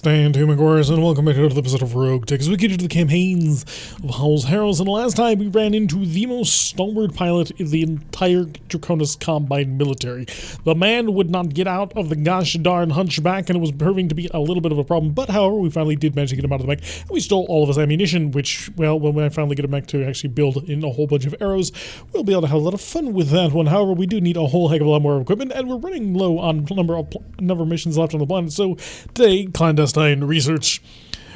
Stand to McGuire's and welcome back to another episode of RogueTech as we get into the campaigns of Howls, Harrows, and last time we ran into the most stalwart pilot in the entire Draconis Combine military. The man would not get out of the gosh darn hunchback and it was proving to be a little bit of a problem, but however we finally did manage to get him out of the back and we stole all of his ammunition, which, well, when I finally get him back to actually build in a whole bunch of arrows, we'll be able to have a lot of fun with that one. However, we do need a whole heck of a lot more equipment and we're running low on number of missions left on the planet, so today, clandestine research.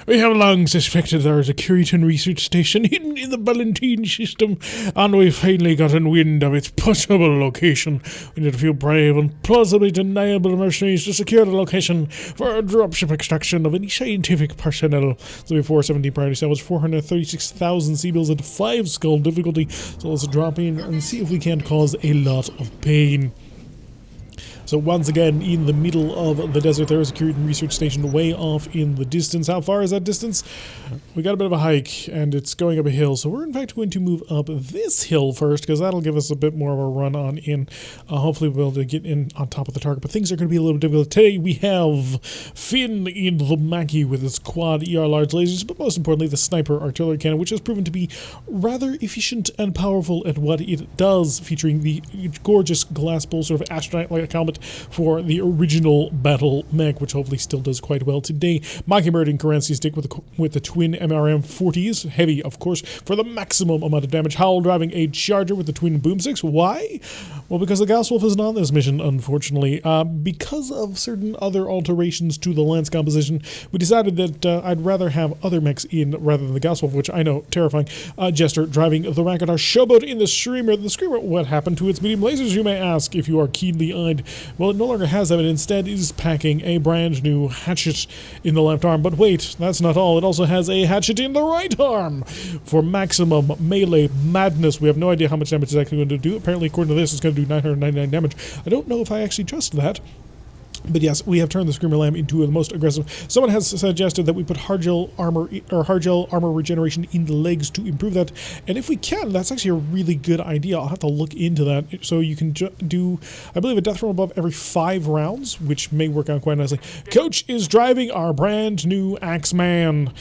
We have long suspected there is a Curitan research station hidden in the Valentine system, and we finally got in wind of its possible location. We need a few brave and plausibly deniable mercenaries to secure the location for a dropship extraction of any scientific personnel. So we have 417 priority salvage, 436,000 seabills at 5 skull difficulty. So let's drop in and see if we can't cause a lot of pain. So once again, in the middle of the desert, there is a Curitan research station way off in the distance. How far is that distance? We got a bit of a hike, and it's going up a hill. So we're in fact going to move up this hill first, because that'll give us a bit more of a run on in. Hopefully we'll be able to get in on top of the target. But things are going to be a little difficult. Today we have Finn in the Mackie with its quad ER large lasers, but most importantly the sniper artillery cannon, which has proven to be rather efficient and powerful at what it does, featuring the gorgeous glass bowl sort of astronaut-like helmet for the original battle mech, which hopefully still does quite well today. Mockingbird and Currency stick with the twin MRM-40s, heavy of course, for the maximum amount of damage. Howl driving a Charger with the twin boomsticks. Why? Well, because the Gaswolf isn't on this mission, unfortunately. Because of certain other alterations to the lance composition, we decided that I'd rather have other mechs in rather than the Gaswolf, which I know, terrifying. Jester driving the Rakadar Showboat in the Screamer. The Screamer, what happened to its medium lasers, you may ask, if you are keenly eyed. Well, it no longer has them, and instead is packing a brand new hatchet in the left arm. But wait, that's not all. It also has a hatchet in the right arm for maximum melee madness. We have no idea how much damage it's actually going to do. Apparently, according to this, it's going to do 999 damage. I don't know if I actually trust that. But yes, we have turned the Screamer Lamb into the most aggressive. Someone has suggested that we put hard gel armor regeneration in the legs to improve that. And if we can, that's actually a really good idea. I'll have to look into that. So you can do, I believe, a death from above every 5 rounds, which may work out quite nicely. Coach is driving our brand new Axeman.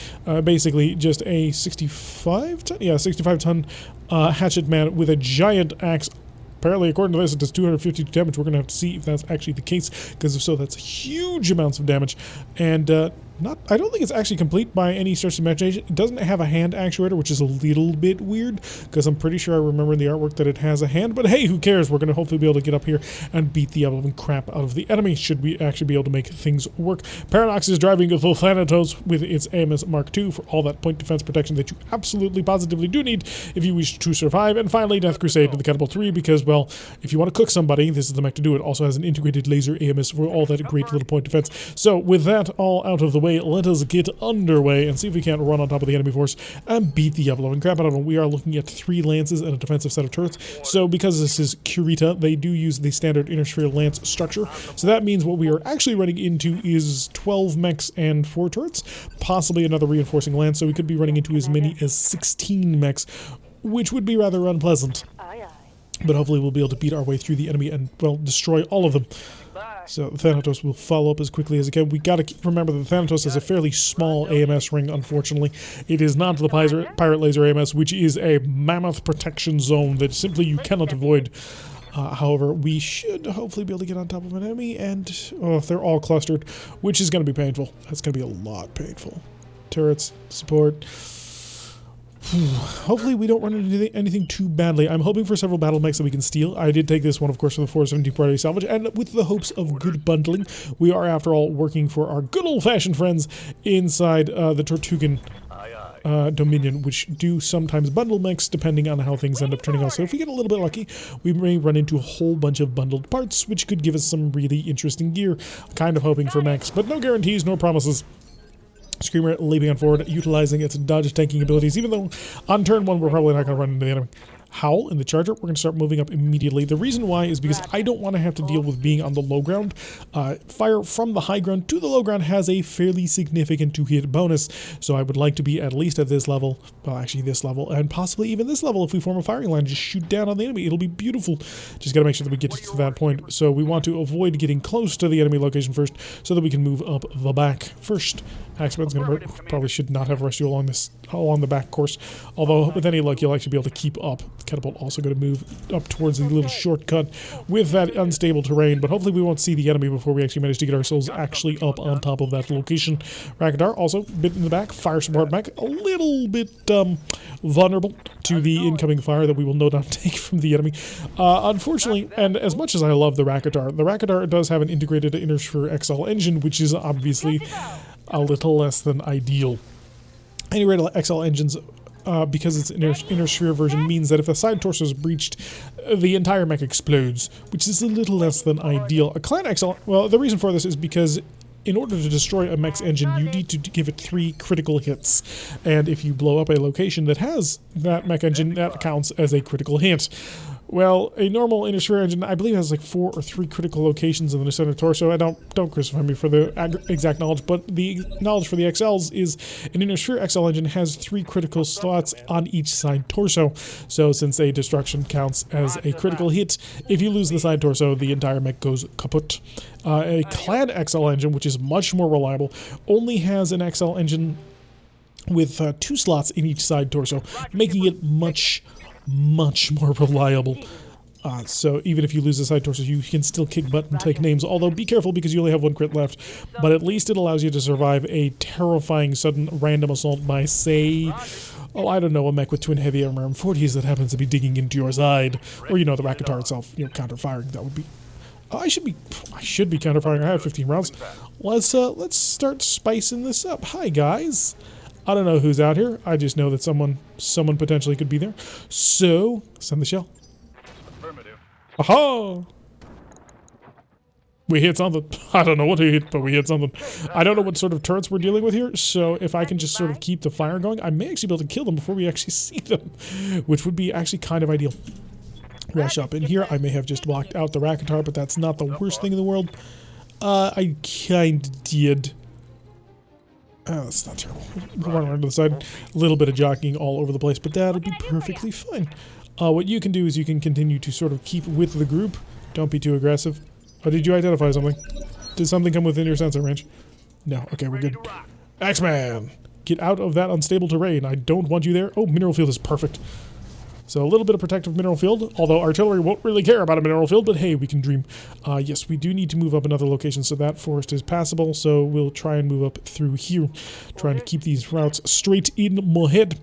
Basically just a 65-ton? Yeah, 65-ton hatchet man with a giant axe. Apparently, according to this, it does 250 damage. We're going to have to see if that's actually the case, because if so, that's huge amounts of damage. And I don't think it's actually complete by any stretch of imagination. It doesn't have a hand actuator, which is a little bit weird, because I'm pretty sure I remember in the artwork that it has a hand. But hey, who cares? We're going to hopefully be able to get up here and beat the absolute crap out of the enemy, should we actually be able to make things work. Paradox is driving the Thanatos with its AMS Mark II for all that point defense protection that you absolutely positively do need if you wish to survive. And finally, Death Crusade with the Catapult 3, because, well, if you want to cook somebody, this is the mech to do it. Also has an integrated laser AMS for all that great little point defense. So with that all out of the way, let us get underway and see if we can't run on top of the enemy force and beat the and crap out of them. We are looking at 3 lances and a defensive set of turrets. So because this is Curita, they do use the standard inner sphere lance structure. So that means what we are actually running into is 12 mechs and 4 turrets, possibly another reinforcing lance. So we could be running into as many as 16 mechs, which would be rather unpleasant. But hopefully we'll be able to beat our way through the enemy and, well, destroy all of them. So Thanatos will follow up as quickly as it can. We got to remember that Thanatos is a fairly small AMS ring, unfortunately. It is not the Pirate Laser AMS, which is a mammoth protection zone that simply you cannot avoid. However, we should hopefully be able to get on top of an enemy, and they're all clustered, which is going to be painful. That's going to be a lot painful. Turrets, support. Hopefully we don't run into anything too badly. I'm hoping for several battle mechs that we can steal. I did take this one, of course, for the 417 priority salvage, and with the hopes of good bundling. We are, after all, working for our good old-fashioned friends inside the Tortugan Dominion, which do sometimes bundle mechs depending on how things end up turning out. So if we get a little bit lucky, we may run into a whole bunch of bundled parts, which could give us some really interesting gear. Kind of hoping for mechs, but no guarantees, no promises. Screamer leaping on forward, utilizing its dodge tanking abilities, even though on turn 1 we're probably not going to run into the enemy. Howl and the Charger, we're going to start moving up immediately. The reason why is because I don't want to have to deal with being on the low ground. Fire from the high ground to the low ground has a fairly significant 2-hit bonus, so I would like to be at least at this level, well actually this level, and possibly even this level if we form a firing line, just shoot down on the enemy. It'll be beautiful. Just got to make sure that we get to that point. So we want to avoid getting close to the enemy location first so that we can move up the back first. Axeman's going to work. Probably should not have rushed you along the back course, although with any luck you'll actually be able to keep up. The catapult also going to move up towards the little shortcut with that unstable terrain, but hopefully we won't see the enemy before we actually manage to get ourselves actually up on top of that location. Raketar also bit in the back, fire support mech, a little bit vulnerable to the incoming fire that we will no doubt take from the enemy. Unfortunately, and as much as I love the Raketar does have an integrated inner sphere XL engine, which is obviously a little less than ideal. Integrated XL engines, because it's an inner sphere version, means that if the side torso is breached, the entire mech explodes, which is a little less than ideal. A Clan XL, well, the reason for this is because in order to destroy a mech's engine, you need to give it 3 critical hits. And if you blow up a location that has that mech engine, that counts as a critical hit. Well, a normal inner sphere engine, I believe, has like 4 or 3 critical locations in the center torso. I don't crucify me for the exact knowledge, but the knowledge for the XLs is an inner sphere XL engine has 3 critical slots on each side torso. So since a destruction counts as a critical hit, if you lose the side torso, the entire mech goes kaput. A Clad XL engine, which is much more reliable, only has an XL engine with 2 slots in each side torso, making it much more reliable. So even if you lose the side torso, you can still kick butt and take names, although be careful because you only have 1 crit left. But at least it allows you to survive a terrifying sudden random assault by, say, oh, I don't know, a mech with twin heavy armor M40s that happens to be digging into your side, or, you know, the Raketar itself, you know, counter-firing. That would be... I should be counter-firing. I have 15 rounds. Let's start spicing this up. Hi, guys. I don't know who's out here. I just know that someone potentially could be there. So, send the shell. Affirmative. Aha! We hit something. I don't know what we hit, but we hit something. I don't know what sort of turrets we're dealing with here, so if I can just sort of keep the fire going, I may actually be able to kill them before we actually see them, which would be actually kind of ideal. Rush up in here. I may have just blocked out the Raketar, but that's not the worst thing in the world. I kind of did. Oh, that's not terrible. Run around to the side. A little bit of jockeying all over the place, but that'll be perfectly fine. What you can do is you can continue to sort of keep with the group. Don't be too aggressive. Oh, did you identify something? Did something come within your sensor range? No. Okay, we're good. Axeman! Get out of that unstable terrain. I don't want you there. Oh, mineral field is perfect. So a little bit of protective mineral field, although artillery won't really care about a mineral field, but hey, we can dream. Yes, we do need to move up another location, so that forest is passable, so we'll try and move up through here, trying to keep these routes straight in my head.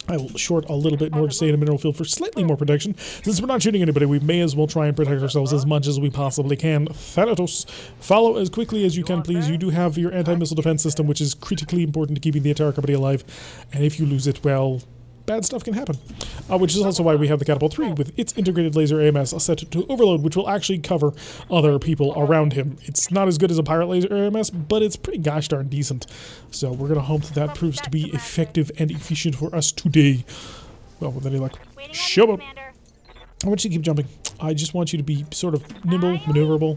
I will short a little bit more to stay in a mineral field for slightly more protection. Since we're not shooting anybody, we may as well try and protect ourselves as much as we possibly can. Thanatos, follow as quickly as you can, please. You do have your anti-missile defense system, which is critically important to keeping the entire company alive, and if you lose it, well, bad stuff can happen. Which is also why we have the Catapult 3 with its integrated laser AMS set to overload, which will actually cover other people around him. It's not as good as a pirate laser AMS, but it's pretty gosh darn decent. So we're going to hope that that proves to be effective and efficient for us today. Well, with any luck. Show up. I want you to keep jumping. I just want you to be sort of nimble, maneuverable,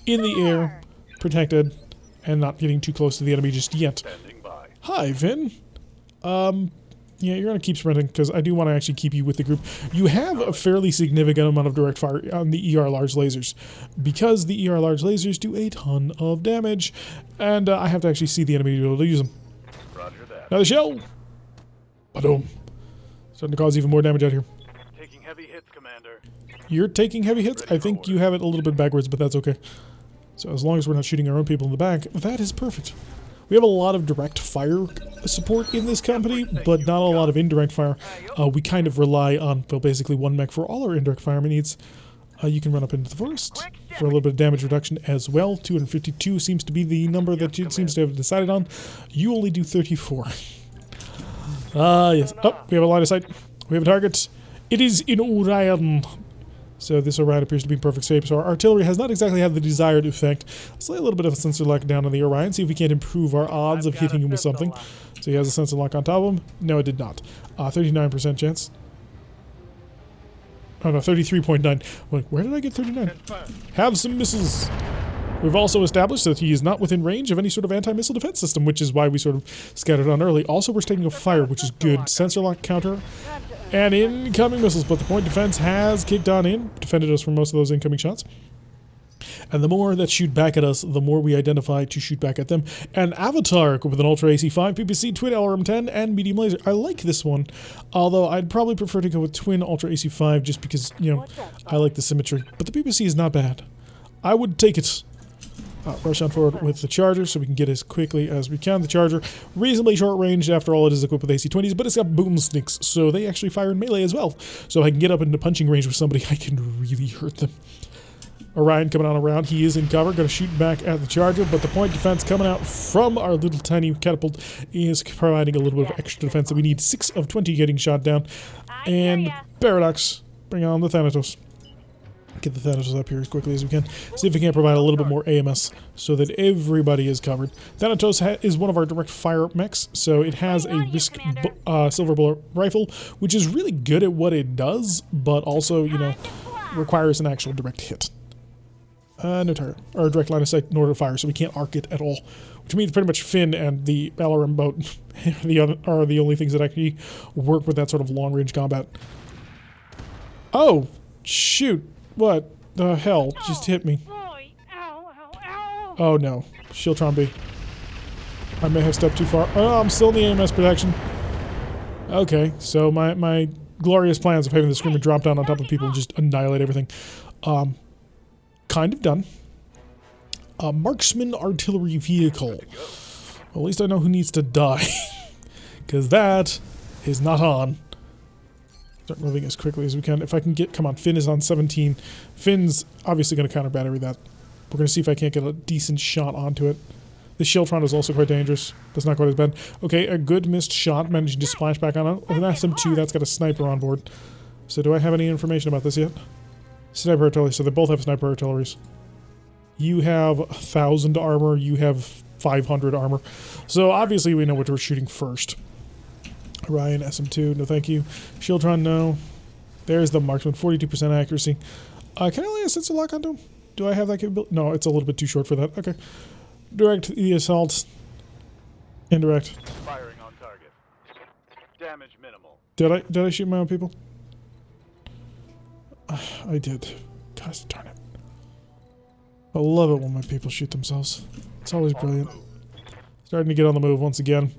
in the air, protected, and not getting too close to the enemy just yet. Hi, Vin. Yeah, you're going to keep sprinting, because I do want to actually keep you with the group. You have a fairly significant amount of direct fire on the ER large lasers, because the ER large lasers do a ton of damage, and I have to actually see the enemy to be able to use them. Roger that. Now the shell! Ba-dum. Starting to cause even more damage out here. Taking heavy hits, Commander. You're taking heavy hits? I think you have it a little bit backwards, but that's okay. So as long as we're not shooting our own people in the back, that is perfect. We have a lot of direct fire support in this company, but not a lot of indirect fire. We kind of rely on, well, basically one mech for all our indirect fireman needs. You can run up into the forest for a little bit of damage reduction as well. 252 seems to be the number that it seems to have decided on. You only do 34. Yes. Oh, we have a line of sight. We have a target. It is in Orion. So this Orion appears to be in perfect shape, so our artillery has not exactly had the desired effect. Let's lay a little bit of a sensor lock down on the Orion, see if we can't improve our odds of hitting him with something. So he has a sensor lock on top of him. No, it did not. 39% chance. Oh no, 33.9. Like, where did I get 39? Have some missiles. We've also established that he is not within range of any sort of anti-missile defense system, which is why we sort of scattered on early. Also, we're taking a fire, which is good. Sensor lock counter and incoming missiles, but the point defense has kicked on in, defended us from most of those incoming shots. And the more that shoot back at us, the more we identify to shoot back at them. An Avatar with an Ultra AC5, PPC, Twin LRM-10, and Medium Laser. I like this one, although I'd probably prefer to go with Twin Ultra AC5 just because, you know, I like the symmetry. But the PPC is not bad. I would take it. Rush on forward with the Charger so we can get as quickly as we can. The Charger, reasonably short range, after all it is equipped with AC-20s, but it's got boomsticks, so they actually fire in melee as well. So if I can get up into punching range with somebody, I can really hurt them. Orion coming on around, he is in cover, going to shoot back at the Charger, but the point defense coming out from our little tiny catapult is providing a little bit of extra defense that we need. 6 of 20 getting shot down. And Paradox, bring on the Thanatos. Get the Thanatos up here as quickly as we can. See if we can provide a little bit more AMS so that everybody is covered. Thanatos is one of our direct fire mechs, so it has a Risk Silver Bullet rifle, which is really good at what it does, but also, you know, requires an actual direct hit. No target, or direct line of sight in order to fire, so we can't arc it at all. Which means pretty much Finn and the LRM boat are the only things that actually work with that sort of long-range combat. Oh, shoot. What the hell just hit me? Oh no. Shieldtron B. I may have stepped too far. Oh, I'm still in the AMS protection. Okay, so my glorious plans of having the Screamer drop down on top of people and just annihilate everything. Kind of done. A marksman artillery vehicle. Well, at least I know who needs to die. Because that is not on. Start moving as quickly as we can. If I can get... Come on, Finn is on 17. Finn's obviously going to counter battery that. We're going to see if I can't get a decent shot onto it. The Shieldtron is also quite dangerous. That's not quite as bad. Okay, a good missed shot. Managing to splash back on it. An SM2, that's got a sniper on board. So do I have any information about this yet? Sniper artillery. So they both have sniper artilleries. You have 1,000 armor. You have 500 armor. So obviously we know what we're shooting first. Orion, SM2, no thank you. Shieldtron, no. There's the marksman, 42% accuracy. Can I lay a sensor lock onto him? Do I have that capability? No, it's a little bit too short for that. Okay. Direct the assault. Indirect. Firing on target. Damage minimal. Did I shoot my own people? I did. Gosh darn it. I love it when my people shoot themselves. It's always brilliant. Starting to get on the move once again.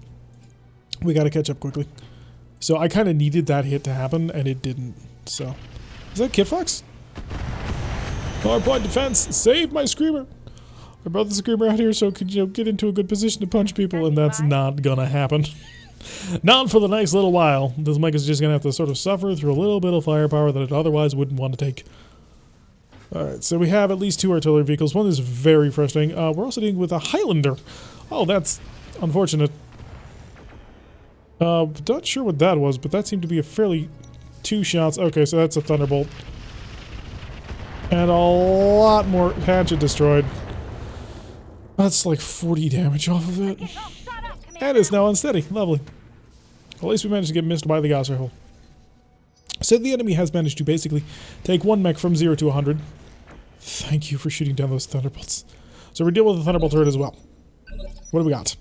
We gotta catch up quickly. So I kind of needed that hit to happen, and it didn't. So, is that Kit Fox? Powerpoint defense, save my Screamer. I brought the Screamer out here so it could, you know, get into a good position to punch people, and that's not gonna happen. Not for the next little while. This mech is just gonna have to sort of suffer through a little bit of firepower that it otherwise wouldn't want to take. Alright, so we have at least 2 artillery vehicles. One is very frustrating. We're also dealing with a Highlander. Oh, that's unfortunate. Not sure what that was, but that seemed to be a fairly... 2 shots. Okay, so that's a Thunderbolt. And a lot more hatchet destroyed. That's like 40 damage off of it. And it's now unsteady. Lovely. At least we managed to get missed by the gas rifle. So the enemy has managed to basically take one mech from 0 to 100. Thank you for shooting down those Thunderbolts. So we're dealing with the Thunderbolt turret as well. What do we got?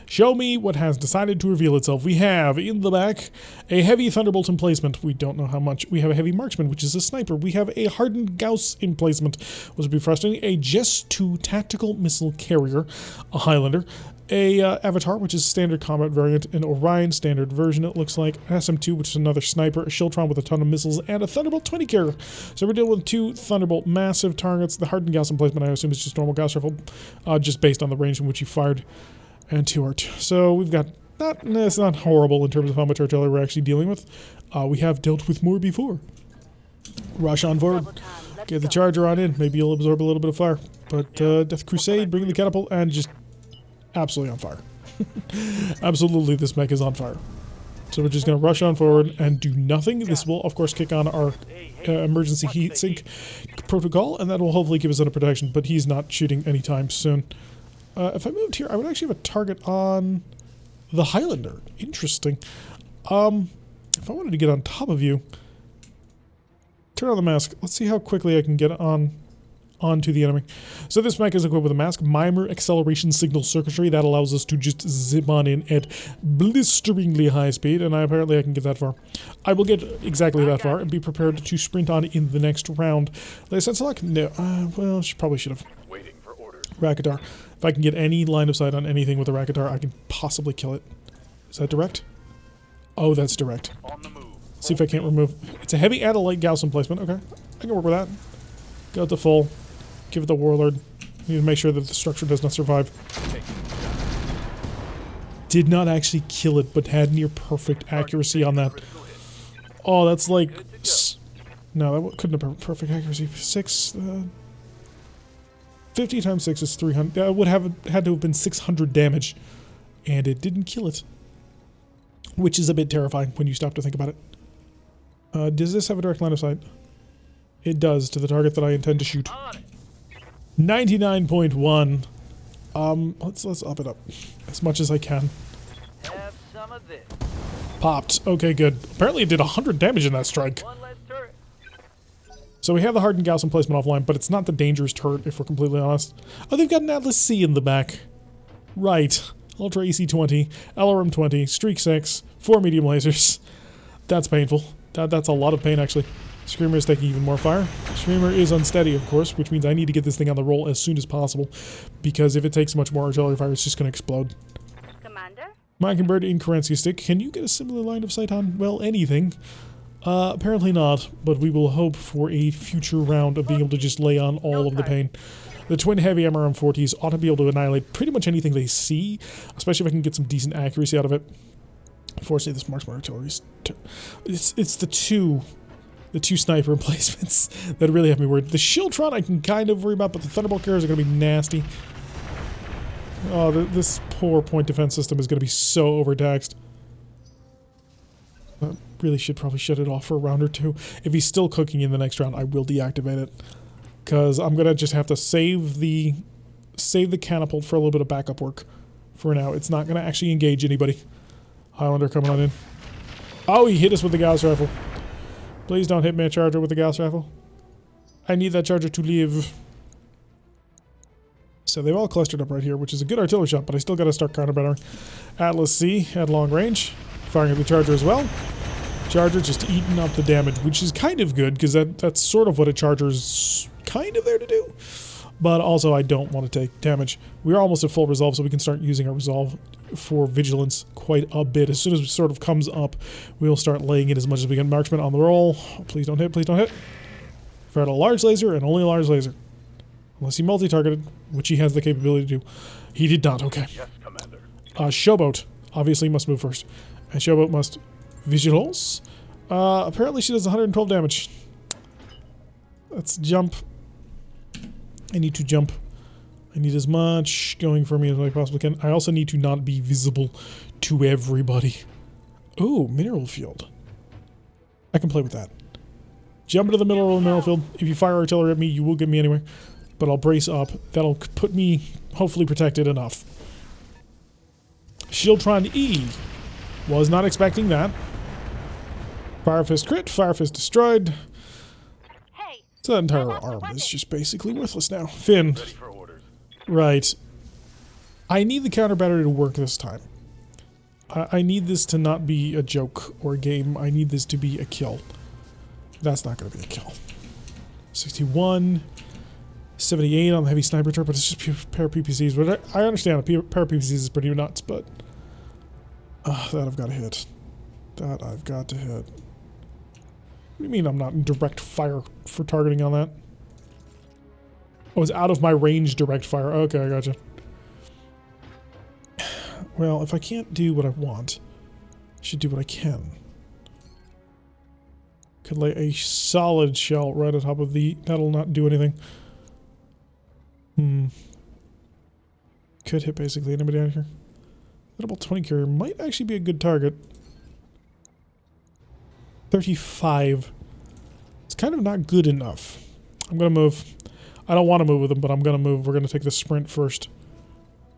Show me what has decided to reveal itself. We have, in the back, a heavy Thunderbolt emplacement. We don't know how much. We have a heavy marksman, which is a sniper. We have a hardened Gauss emplacement, which would be frustrating. A Jess 2 tactical missile carrier, a Highlander. A Avatar, which is standard combat variant. An Orion standard version, it looks like. An SM2, which is another sniper. A Shieldtron with a ton of missiles. And a Thunderbolt 20 carrier. So we're dealing with 2 Thunderbolt massive targets. The hardened Gauss emplacement, I assume, is just normal Gauss rifle, just based on the range in which you fired. And 2 art. So we've got it's not horrible in terms of how much artillery we're actually dealing with. We have dealt with more before. Rush on forward. Get the Charger on in. Maybe you'll absorb a little bit of fire. But Death Crusade, bring the catapult, and just absolutely on fire. Absolutely, this mech is on fire. So we're just going to rush on forward and do nothing. This will, of course, kick on our emergency heat sink protocol, and that will hopefully give us a protection. But he's not shooting anytime soon. If I moved here, I would actually have a target on the Highlander. Interesting. If I wanted to get on top of you, Turn on the mask. Let's see how quickly I can get onto the enemy. So this mech is equipped with a mask, mimer, acceleration signal circuitry that allows us to just zip on in at blisteringly high speed, and apparently I can get that far. I will get exactly that far and be prepared to sprint on in the next round. Lay sense lock? No. Well, probably should have. Waiting for orders. Racketar. If I can get any line of sight on anything with a Racketar, I can possibly kill it. Is that direct? Oh, that's direct. On the move. See if I can't remove. It's a heavy and a light Gaussian placement. Okay, I can work with that. Go to full. Give it the Warlord. Need to make sure that the structure does not survive. Did not actually kill it, but had near perfect accuracy on that. Oh, that's like... No, that couldn't have been perfect accuracy. 50 times 6 is 300. That would have had to have been 600 damage. And it didn't kill it. Which is a bit terrifying when you stop to think about it. Does this have a direct line of sight? It does, to the target that I intend to shoot. 99.1. Let's up it up as much as I can. Have some of this. Popped. Okay, good. Apparently it did 100 damage in that strike. One less turret. So we have the hardened Gaussian placement offline, but it's not the dangerous turret, if we're completely honest. Oh, they've got an Atlas C in the back. Right. Ultra AC-20, LRM-20, Streak 6, 4 medium lasers. That's painful. That's a lot of pain, actually. Screamer is taking even more fire. Screamer is unsteady, of course, which means I need to get this thing on the roll as soon as possible, because if it takes much more artillery fire, it's just going to explode. Commander? Mockingbird in Kerensky stick. Can you get a similar line of sight on, well, anything? Apparently not, but we will hope for a future round of being able to just lay on all of the pain. The twin heavy MRM-40s ought to be able to annihilate pretty much anything they see, especially if I can get some decent accuracy out of it. Unfortunately, this marksman artillery is... It's the two sniper emplacements that really have me worried. The Shieldtron I can kind of worry about, but the Thunderbolt carriers are going to be nasty. Oh, this poor point defense system is going to be so overtaxed. I really should probably shut it off for a round or two. If he's still cooking in the next round, I will deactivate it. Because I'm going to just have to save the catapult for a little bit of backup work for now. It's not going to actually engage anybody. Highlander coming on in. Oh, he hit us with the Gauss rifle. Please don't hit me a charger with the Gauss rifle. I need that charger to live. So they've all clustered up right here, which is a good artillery shot, but I still got to start counter-battering. Atlas C at long range. Firing at the charger as well. Charger just eating up the damage, which is kind of good, because that's sort of what a charger's kind of there to do. But also, I don't want to take damage. We're almost at full resolve, so we can start using our resolve for vigilance quite a bit. As soon as it sort of comes up, we'll start laying it as much as we can. Marksman on the roll. Please don't hit, please don't hit. Fired a large laser and only a large laser. Unless he multi-targeted, which he has the capability to do. He did not, okay. Yes, Commander. Showboat obviously must move first. And Showboat must vigilance. Apparently she does 112 damage. Let's jump. I need to jump. I need as much going for me as I possibly can. I also need to not be visible to everybody. Oh, mineral field. I can play with that. Jump into the middle of the mineral field. If you fire artillery at me, you will get me anyway. But I'll brace up. That'll put me hopefully protected enough. Shieldtron E. Was not expecting that. Fire Fist crit. Fire Fist destroyed. Hey! So that entire arm is just basically worthless now. Finn. Ready for orders. Right. I need the counter battery to work this time. I need this to not be a joke or a game. I need this to be a kill. That's not going to be a kill. 61. 78 on the heavy sniper turret, but it's just a pair of PPCs. But I understand a pair of PPCs is pretty nuts, but... that I've got to hit. That I've got to hit. What do you mean I'm not in direct fire for targeting on that? Oh, it's out of my range direct fire. Okay, I gotcha. Well, if I can't do what I want, I should do what I can. Could lay a solid shell right on top of the... That'll not do anything. Could hit basically anybody out here. That about 20 carrier might actually be a good target. 35. It's kind of not good enough. I'm going to move. I don't want to move with him, but I'm going to move. We're going to take the sprint first.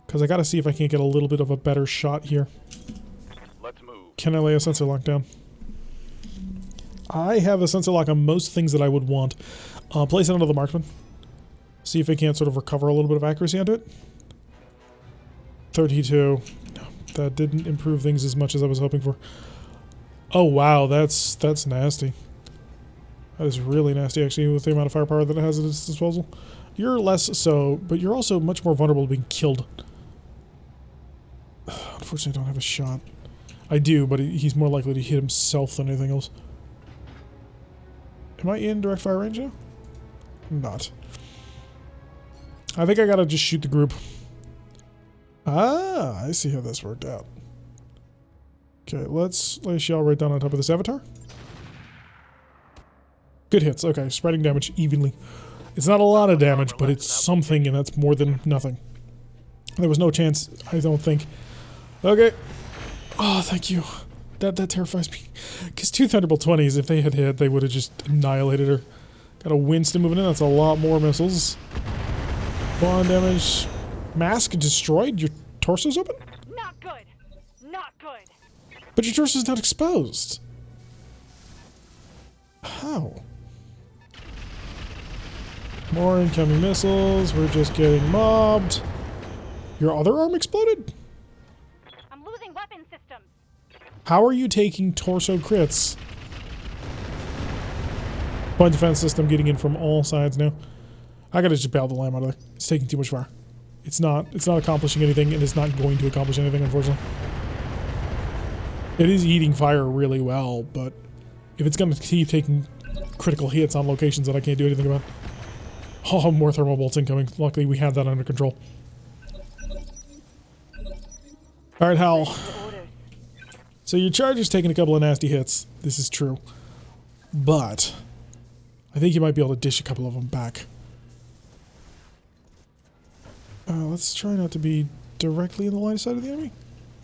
Because I got to see if I can't get a little bit of a better shot here. Let's move. Can I lay a sensor lockdown? I have a sensor lock on most things that I would want. Place it under the marksman. See if it can't sort of recover a little bit of accuracy onto it. 32. No, that didn't improve things as much as I was hoping for. Oh wow, that's nasty. That is really nasty actually with the amount of firepower that it has at its disposal. You're less so, but you're also much more vulnerable to being killed. Unfortunately, I don't have a shot. I do, but he's more likely to hit himself than anything else. Am I in direct fire range now? I'm not. I think I gotta just shoot the group. Ah, I see how this worked out. Okay, let's lay a shell right down on top of this avatar. Good hits. Okay, spreading damage evenly. It's not a lot of damage, but it's something, and that's more than nothing. There was no chance, I don't think. Okay. Oh, thank you. That terrifies me. Because 2 Thunderbolt 20s, if they had hit, they would have just annihilated her. Got a Winston moving in. That's a lot more missiles. Bond damage. Mask destroyed? Your torso's open? Not good. Not good. But your torso's not exposed. How? More incoming missiles. We're just getting mobbed. Your other arm exploded? I'm losing weapon systems. How are you taking torso crits? Point defense system getting in from all sides now. I gotta just bail the lamb out of there. It's taking too much fire. It's not accomplishing anything, and it's not going to accomplish anything, unfortunately. It is eating fire really well, but if it's gonna keep taking critical hits on locations that I can't do anything about. Oh, more thermal bolts incoming. Luckily, we have that under control. Alright, Howl. So your charger's taking a couple of nasty hits. This is true. But I think you might be able to dish a couple of them back. Let's try not to be directly in the line of sight of the enemy.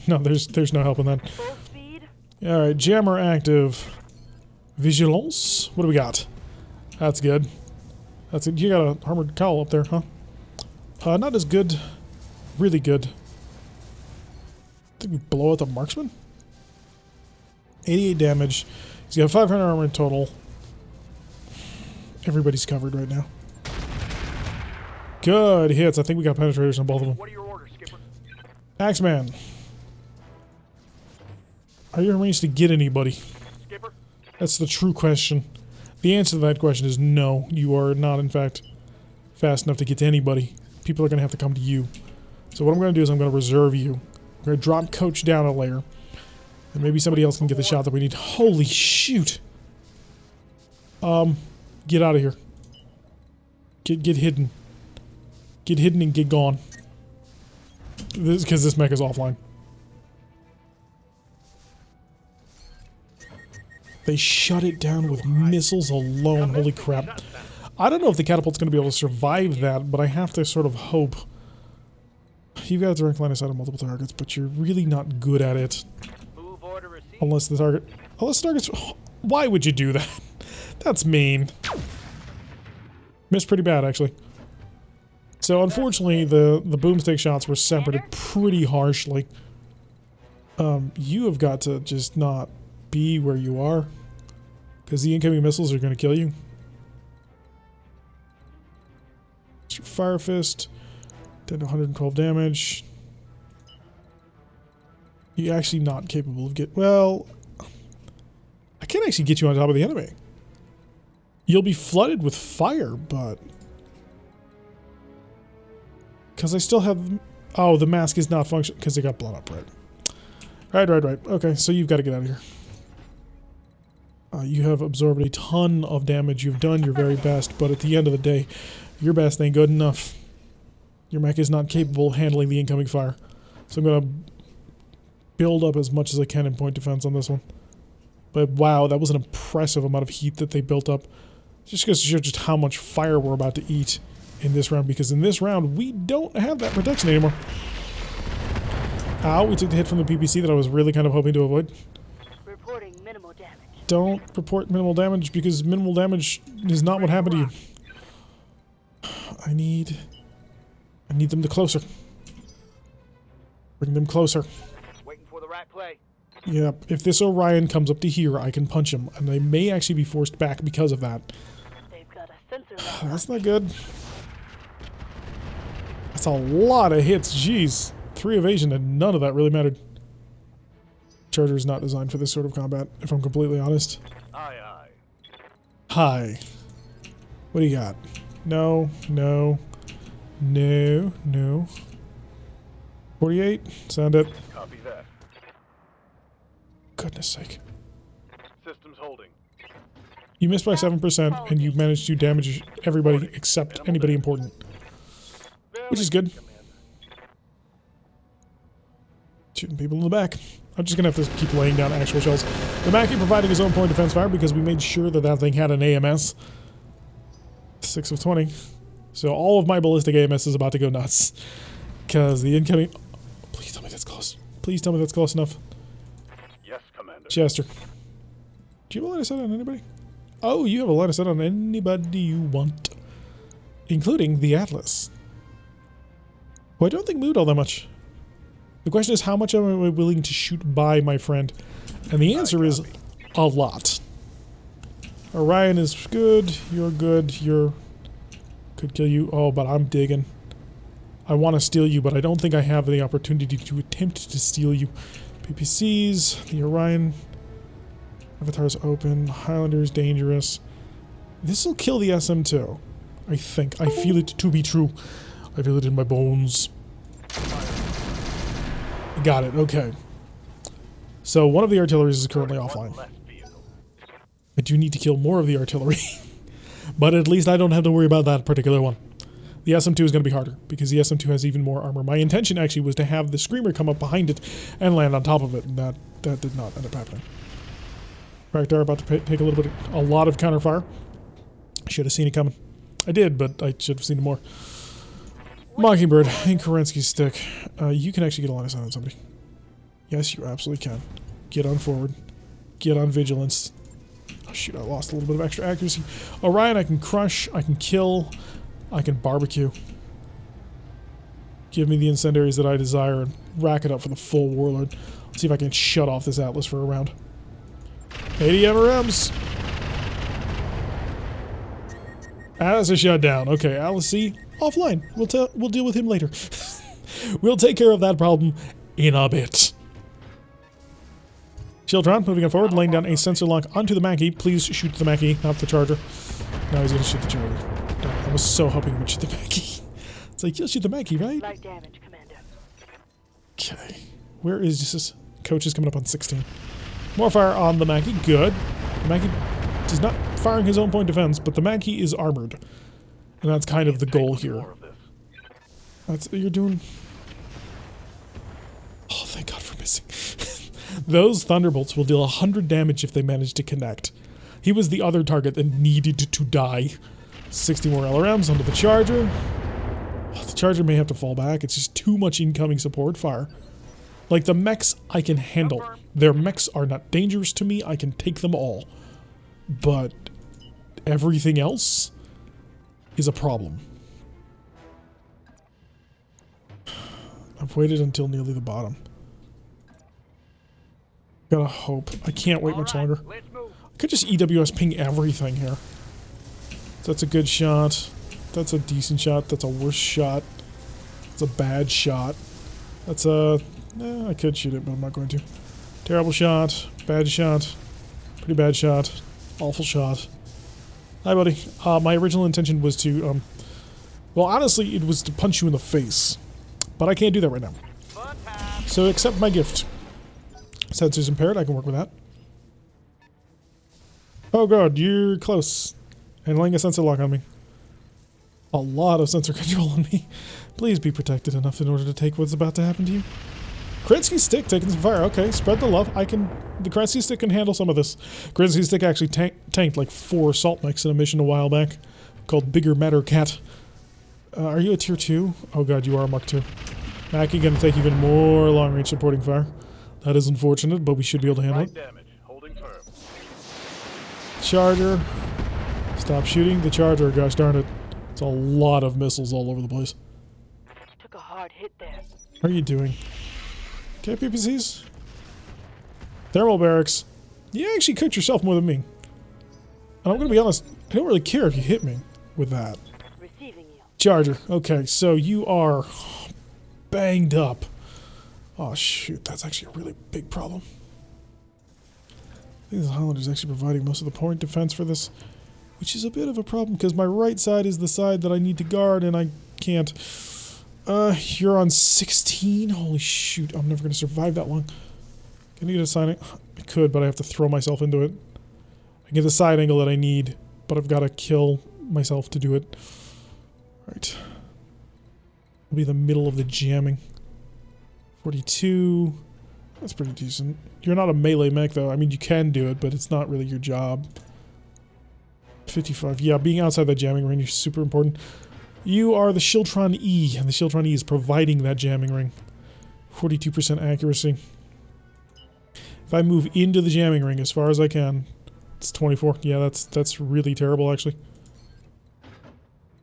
No, there's no help in that. Full speed. Alright, jammer active. Vigilance? What do we got? That's good. That's it. You got a armored cowl up there, huh? Not as good. Really good. I think we blow out the marksman? 88 damage. He's got 500 armor in total. Everybody's covered right now. Good hits. I think we got penetrators on both of them. What are your orders, Skipper? Axeman. Are you arranged to get anybody? Skipper? That's the true question. The answer to that question is no. You are not, in fact, fast enough to get to anybody. People are going to have to come to you. So what I'm going to do is I'm going to reserve you. I'm going to drop Coach down a layer. And maybe somebody else can get the shot that we need. Holy shoot! Get out of here. Get hidden. Get hidden and get gone. Because this mech is offline. They shut it down with missiles alone. Holy crap. I don't know if the catapult's going to be able to survive that, but I have to sort of hope. You've got a direct line of sight on multiple targets, but you're really not good at it. Move order received. Unless the target's... Why would you do that? That's mean. Missed pretty bad, actually. So, unfortunately, the boomstick shots were separated pretty harshly. You have got to just not be where you are. Because the incoming missiles are going to kill you. Fire Fist. Did 112 damage. You're actually not capable of well, I can't actually get you on top of the enemy. You'll be flooded with fire, but... Because I still have... Oh, the mask is not functioning because it got blown up, right? Right. Okay, so you've got to get out of here. You have absorbed a ton of damage. You've done your very best, but at the end of the day, your best ain't good enough. Your mech is not capable of handling the incoming fire. So I'm going to build up as much as I can in point defense on this one. But wow, that was an impressive amount of heat that they built up. Just goes to show just how much fire we're about to eat in this round, because in this round, we don't have that protection anymore. Ow, we took the hit from the PPC that I was really kind of hoping to avoid. Reporting minimal damage. Don't report minimal damage, because minimal damage is not what happened to you. I need them to closer. Bring them closer. Waiting for the right play. Yep, if this Orion comes up to here, I can punch him, and I may actually be forced back because of that. They've got a sensor lab. That's not good. That's a lot of hits, jeez. 3 evasion and none of that really mattered. Charger is not designed for this sort of combat, if I'm completely honest. Aye, aye. Hi. What do you got? No, no, no, no. 48? Sound it. Copy that. Goodness sake. Systems holding. You missed by 7% and you managed to damage everybody except anybody important. Which is good. Shooting people in the back. I'm just gonna have to keep laying down actual shells. The Mackie providing his own point of defense fire because we made sure that that thing had an AMS. 6 of 20. So all of my ballistic AMS is about to go nuts. Because the incoming... Please tell me that's close. Please tell me that's close enough. Yes, Commander. Chester. Do you have a line of sight on anybody? Oh, you have a line of sight on anybody you want. Including the Atlas. Who I don't think moved all that much. The question is, how much am I willing to shoot by, my friend? And the answer is a lot. Orion is good. You're good. You're... Could kill you. Oh, but I'm digging. I want to steal you, but I don't think I have the opportunity to attempt to steal you. PPCs. The Orion. Avatar's open. Highlander's dangerous. This will kill the SM2. I think. I feel it to be true. I feel it in my bones. Got it, okay. So one of the artilleries is currently offline. I do need to kill more of the artillery. But at least I don't have to worry about that particular one. The SM2 is going to be harder, because the SM2 has even more armor. My intention actually was to have the Screamer come up behind it and land on top of it, and that did not end up happening. Raktar about to take a lot of counterfire. I should have seen it coming. I did, but I should have seen it more. Mockingbird and Kerensky's stick. You can actually get a line of sight on somebody. Yes, you absolutely can. Get on forward. Get on vigilance. Oh shoot, I lost a little bit of extra accuracy. Orion, I can crush, I can kill, I can barbecue. Give me the incendiaries that I desire and rack it up for the full Warlord. Let's see if I can shut off this Atlas for a round. 80 MRMs! Atlas is shut down. Okay, Atlas C, offline. We'll deal with him later. We'll take care of that problem in a bit. Shieldtron, moving on forward, laying down a sensor lock onto the Mackie. Please shoot the Mackie, not the Charger. Now he's gonna shoot the Charger. I was so hoping he would shoot the Mackie. It's like, you'll shoot the Mackie, right? Light damage, Commander. Okay. Where is this? Coach is coming up on 16. More fire on the Mackie. Good. The Mackie is not firing his own point of defense, but the Mackie is armored. And that's kind of the goal here. That's you're doing... Oh, thank God for missing. Those Thunderbolts will deal 100 damage if they manage to connect. He was the other target that needed to die. 60 more LRMs onto the Charger. Oh, the Charger may have to fall back. It's just too much incoming support fire. Like, the mechs I can handle. Their mechs are not dangerous to me. I can take them all. But everything else is a problem. I've waited until nearly the bottom. Gotta hope. I can't wait much longer. I could just EWS ping everything here. That's a good shot. That's a decent shot. That's a worse shot. That's a bad shot. That's a... I could shoot it, but I'm not going to. Terrible shot. Bad shot. Pretty bad shot. Awful shot. Hi, buddy. My original intention was to, well, honestly, it was to punch you in the face. But I can't do that right now. So accept my gift. Sensors impaired, I can work with that. Oh god, you're close. And laying a sensor lock on me. A lot of sensor control on me. Please be protected enough in order to take what's about to happen to you. Kerensky's stick taking some fire. Okay, spread the love. The Kerensky stick can handle some of this. Kerensky stick actually tanked like 4 assault mechs in a mission a while back. Called Bigger Matter Cat. Are you a tier 2? Oh god, you are a Mark 2. Mackie gonna take even more long range supporting fire. That is unfortunate, but we should be able to handle it. Damage. Holding firm. Charger. Stop shooting the Charger, gosh darn it. It's a lot of missiles all over the place. Took a hard hit there. How are you doing? Okay, PPCs? Thermal barracks. You actually cooked yourself more than me. And I'm going to be honest, I don't really care if you hit me with that. Receiving you. Charger. Okay, so you are banged up. Oh, shoot. That's actually a really big problem. I think the Highlander is actually providing most of the point defense for this, which is a bit of a problem because my right side is the side that I need to guard and I can't. You're on 16? Holy shoot, I'm never going to survive that long. Can I get a side angle? I could, but I have to throw myself into it. I get the side angle that I need, but I've got to kill myself to do it. Right. It'll be the middle of the jamming. 42. That's pretty decent. You're not a melee mech, though. I mean, you can do it, but it's not really your job. 55. Yeah, being outside that jamming range is super important. You are the Shiltron E, and the Shiltron E is providing that jamming ring. 42% accuracy. If I move into the jamming ring as far as I can, it's 24. Yeah, that's really terrible, actually.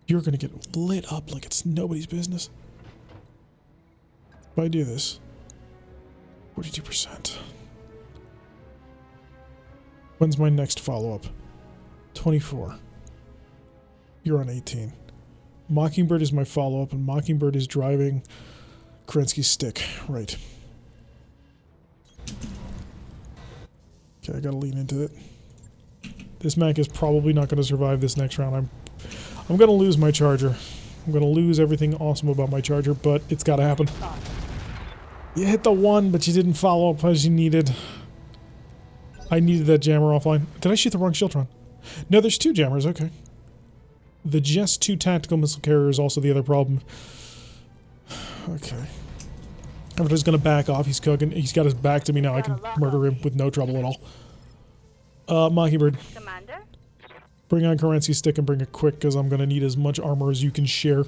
You're gonna get lit up like it's nobody's business. If I do this, 42%. When's my next follow-up? 24. You're on 18. Mockingbird is my follow-up, and Mockingbird is driving Kerensky's stick. Right. Okay, I gotta lean into it. This mech is probably not gonna survive this next round. I'm gonna lose my charger. I'm gonna lose everything awesome about my charger, but it's gotta happen. You hit the one, but you didn't follow up as you needed. I needed that jammer offline. Did I shoot the wrong Shiltron? No, there's two jammers, okay. The Just 2 tactical missile carrier is also the other problem. Okay. I'm just gonna back off. He's cooking. He's got his back to me now. I can murder him with no trouble at all. Mockingbird. Commander? Bring on Kerensky's stick and bring it quick, because I'm gonna need as much armor as you can share.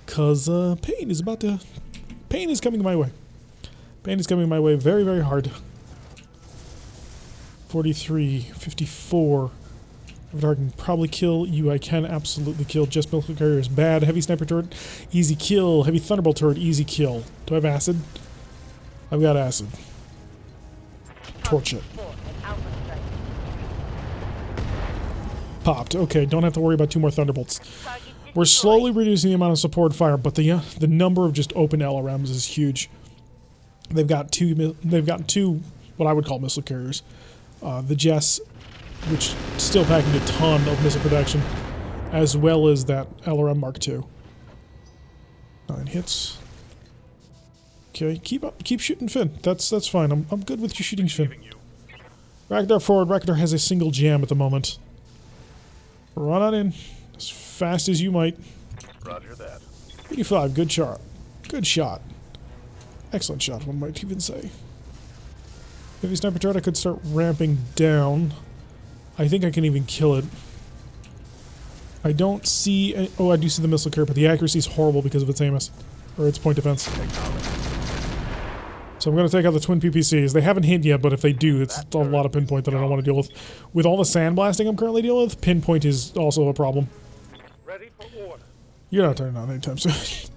Because, pain is about to... Pain is coming my way. Pain is coming my way very, very hard. 43, 54. If I can probably kill you, I can absolutely kill. Just missile carrier is bad. Heavy sniper turret, easy kill. Heavy thunderbolt turret, easy kill. Do I have acid? I've got acid. Torch it. Popped. Okay, don't have to worry about 2 more thunderbolts. We're slowly reducing the amount of support fire, but the number of just open LRMs is huge. They've got two what I would call missile carriers. The Jess, which is still packing a ton of missile protection, as well as that LRM Mark II. 9 hits. Okay, keep shooting Finn. That's fine. I'm good with you shooting Finn. Rakdar forward. Rakdar has a single jam at the moment. Run on in as fast as you might. Roger that. 85. Good shot. Good shot. Excellent shot, one might even say. If he's sniper turret, I could start ramping down. I think I can even kill it. I don't see... oh, I do see the missile carrier, but the accuracy is horrible because of its AMS. Or its point defense. So I'm going to take out the twin PPCs. They haven't hit yet, but if they do, it's a lot of pinpoint that I don't want to deal with. With all the sandblasting I'm currently dealing with, pinpoint is also a problem. Ready for order. You're not turning on anytime soon.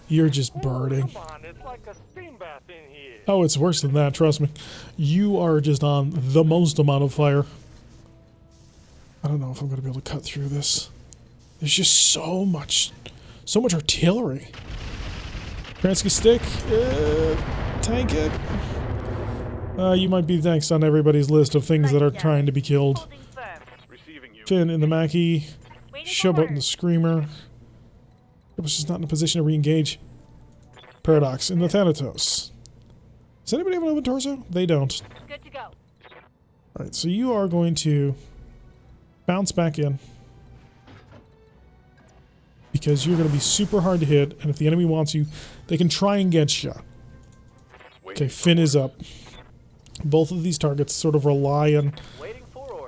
You're just burning. Come on, it's like a steam bath in here. Oh, it's worse than that, trust me. You are just on the most amount of fire. I don't know if I'm going to be able to cut through this. There's just so much artillery. Kerensky stick, tank it. You might be next on everybody's list of things that are trying to be killed. Receiving you. Finn in the Mackie, Showboat in the Screamer. It was just not in a position to re-engage. Paradox in the Thanatos. Does anybody have an open torso? They don't. Good to go. Alright, so you are going to bounce back in. Because you're going to be super hard to hit, and if the enemy wants you, they can try and get you. Okay, Finn is up. Both of these targets sort of rely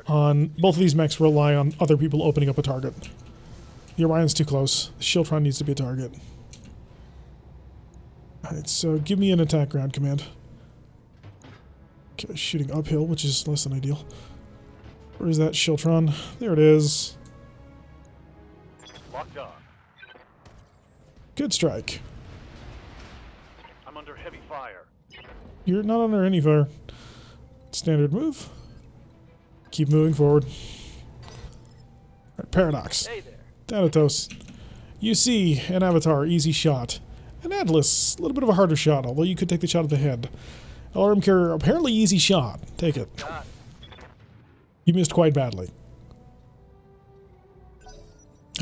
on both of these mechs rely on other people opening up a target. The Orion's too close. The Shiltron needs to be a target. Alright, so give me an attack ground command. Okay, shooting uphill, which is less than ideal. Where is that Shiltron? There it is. Locked on. Good strike. I'm under heavy fire. You're not under any fire. Standard move. Keep moving forward. Alright, Paradox. Hey there. Thanatos. You see an Avatar, easy shot. An Atlas, a little bit of a harder shot, although you could take the shot at the head. LRM carrier, apparently easy shot. Take it. Got You missed quite badly.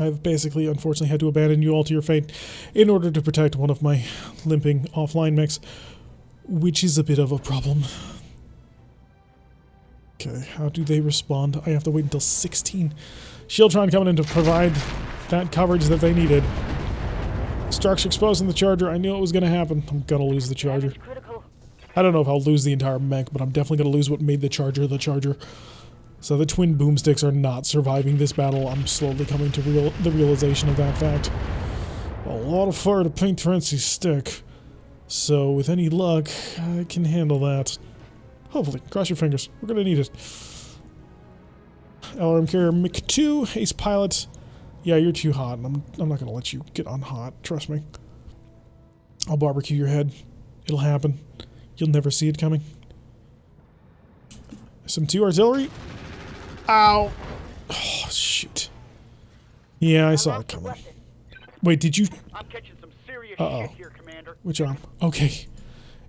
I've basically, unfortunately, had to abandon you all to your fate in order to protect one of my limping offline mechs, which is a bit of a problem. Okay, how do they respond? I have to wait until 16. Shieldtron coming in to provide that coverage that they needed. Structure exposing the charger. I knew it was going to happen. I'm going to lose the charger. Damage critical. I don't know if I'll lose the entire mech, but I'm definitely going to lose what made the charger the charger. So the twin boomsticks are not surviving this battle. I'm slowly coming to the realization of that fact. A lot of fire to paint Terency's stick. So with any luck, I can handle that. Hopefully. Cross your fingers. We're going to need it. LRM carrier Mick 2, ace pilot. Yeah, you're too hot. I'm not going to let you get on hot. Trust me. I'll barbecue your head. It'll happen. You'll never see it coming. Some 2 artillery. Ow! Oh, shoot. Yeah, I saw it coming. Wait, did you... I'm catching some serious Uh-oh. shit here, Commander. Which arm? Okay.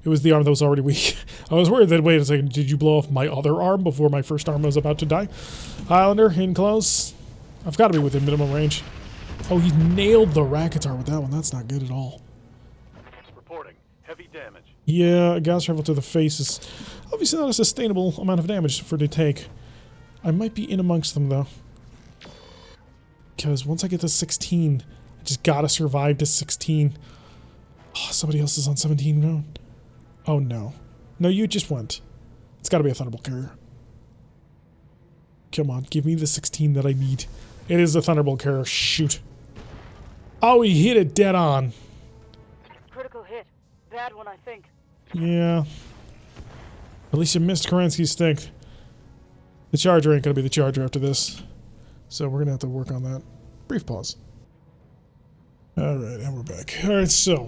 It was the arm that was already weak. I was worried that, wait a second, did you blow off my other arm before my first arm was about to die? Highlander, in close. I've got to be within minimum range. Oh, he nailed the Racketar with that one. That's not good at all. Reporting. Heavy damage. Yeah, a gas rifle to the face is obviously not a sustainable amount of damage for it to take. I might be in amongst them, though. Because once I get to 16, I just gotta survive to 16. Oh, somebody else is on 17 now. Oh, no. No, you just went. It's gotta be a Thunderbolt carrier. Come on, give me the 16 that I need. It is a Thunderbolt carrier. Shoot. Oh, he hit it dead on. Critical hit. Bad one, I think. Yeah. At least you missed Kerensky's stick. The charger ain't gonna be the charger after this. So we're gonna have to work on that. Brief pause. Alright, and we're back. Alright, so...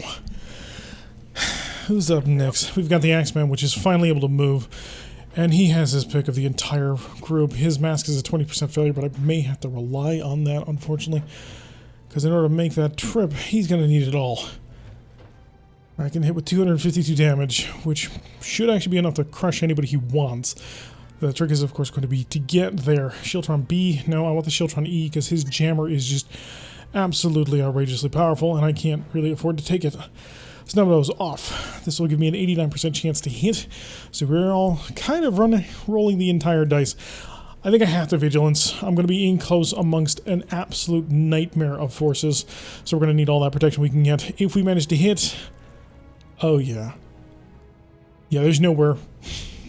who's up next? We've got the Axeman, which is finally able to move. And he has his pick of the entire group. His mask is a 20% failure, but I may have to rely on that, unfortunately. Because in order to make that trip, he's gonna need it all. I can hit with 252 damage, which should actually be enough to crush anybody he wants. The trick is, of course, going to be to get there. Shieldtron B. No, I want the Shieldtron E, because his jammer is just absolutely outrageously powerful, and I can't really afford to take it. So now those off. This will give me an 89% chance to hit. So we're all kind of rolling the entire dice. I think I have to Vigilance. I'm going to be in close amongst an absolute nightmare of forces. So we're going to need all that protection we can get. If we manage to hit... oh, yeah. Yeah, there's nowhere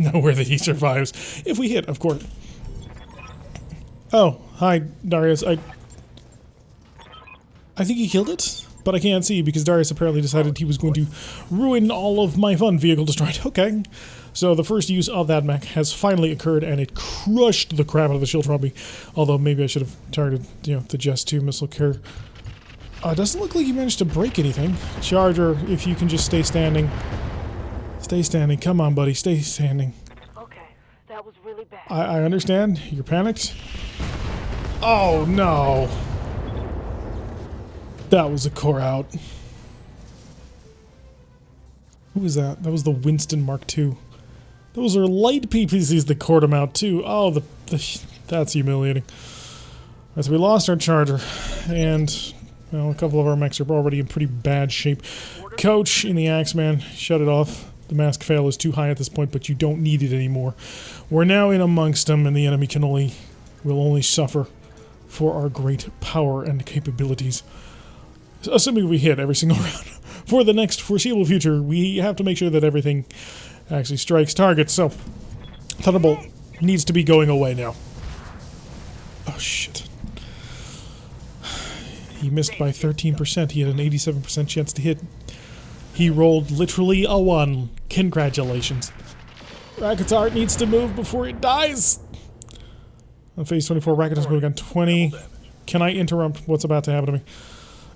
that he survives. If we hit, of course. Oh, hi, Darius. I think he killed it, but I can't see because Darius apparently decided he was going to ruin all of my fun vehicle destroyed. Okay. So the first use of that mech has finally occurred, and it crushed the crap out of the Shieldtron. Although maybe I should have targeted, the Just 2 missile carrier. Doesn't look like he managed to break anything. Charger, if you can just stay standing. Stay standing. Come on, buddy. Stay standing. Okay, that was really bad. I understand. You're panicked. Oh, no. That was a core out. Who was that? That was the Winston Mark II. Those are light PPCs that cored him out, too. Oh, that's humiliating. Right, so we lost our charger, and... well, a couple of our mechs are already in pretty bad shape. Coach in the Axeman, shut it off. The mask fail is too high at this point, but you don't need it anymore. We're now in amongst them, and the enemy will only suffer for our great power and capabilities. Assuming we hit every single round. For the next foreseeable future, we have to make sure that everything actually strikes targets. So, Thunderbolt needs to be going away now. Oh, shit. He missed by 13%. He had an 87% chance to hit. He rolled literally a 1. Congratulations. Racketar needs to move before it dies. On phase 24, Racketar's moving on 20. Can I interrupt what's about to happen to me?